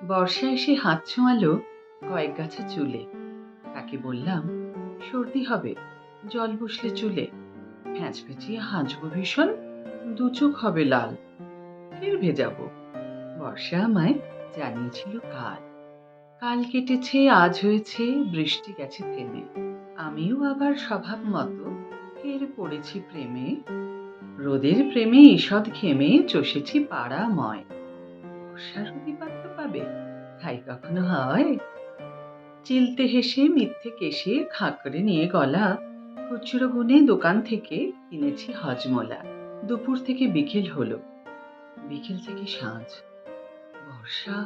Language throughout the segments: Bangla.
বর্ষা এসে হাত ছোঁয়ালো কয়েক গাছা চুলে। তাকে বললাম, সর্দি হবে, জল বসলে চুলে ফ্যাঁচ ফেঁচিয়ে হাঁচবো ভীষণ, দু চোখ হবে লাল, ফের ভেজাবো। বর্ষা আমায় জানিয়েছিল কাল, কাল কেটেছে আজ হয়েছে, বৃষ্টি গেছে থেমে। আমিও আবার স্বভাব মতো ফের পড়েছি প্রেমে। রোদের প্রেমে ঈষৎ ঘেমে চষেছি পাড়াময়। বর্ষার অধিপত্য পাবে, তাই কখনো হয়? চিলতে হেসে মিথ্যে কেশে খাঁকড়ে নিয়ে গলা, খুচরো গুনে দোকান থেকে কিনেছি হজমোলা। দুপুর থেকে বিকেল হলো, বিকেল থেকে সাঁঝ। বর্ষা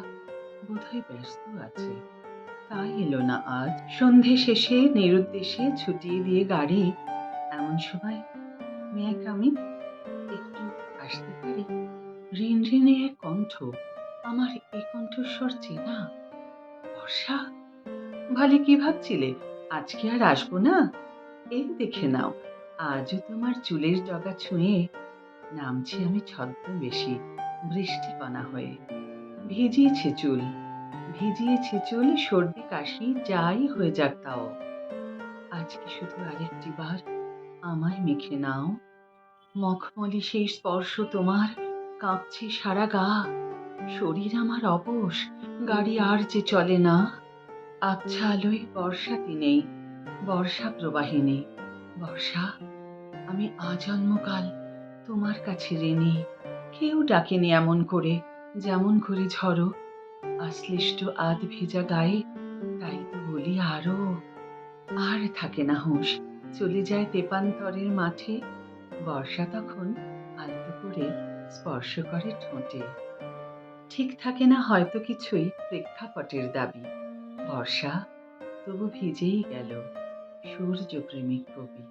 বোধহয় ব্যস্ত আছে, তাই এলো না আজ। সন্ধে শেষে নিরুদ্দেশে ছুটিয়ে দিয়ে গাড়ি। এমন সময় মেয়ে আমি একটু আসতে পারি? ঋণ ঋণে এক কণ্ঠ, আমার এই কণ্ঠস্বর চেনা। বর্ষা, ভালে কি ভাবছিলে আজকে আর আসবো না? এই দেখে নাও, আজও তোমার চুলের ডগা ছুঁয়ে নামছি আমি ছদ্মবেশী বৃষ্টিকণা হয়ে। ভিজিয়েছে চুল, ভিজিয়েছে চুল, সর্দি কাশি যাই হয়ে যাক তাও। আজকে শুধু আরেকটি বার আমায় মেখে নাও। মখমলি সেই স্পর্শ তোমার, কাঁপছে সারা গা। শরীর আমার অবশ, গাড়ি আর যে চলে না। আবছা আলোয় বর্ষাতি নেই, বর্ষা প্রবাহিনী। বর্ষা, আমি আজন্মকাল তোমার কাছে ঋণী। কেউ ডাকেনি এমন করে, যেমন করে ঝড়ো আশ্লিষ্ট আধ ভেজা গায়ে। তাই তো বলি আরো, আর থাকে না হুঁশ, চলে যায় তেপান্তরের মাঠে। বর্ষা তখন আলতো করে স্পর্শ করে ঠোঁটে। ঠিক থাকে না হয়তো কিছুই প্রেক্ষাপটের দাবি। বর্ষা তবু ভিজেই গেল সূর্য প্রেমিক কবি।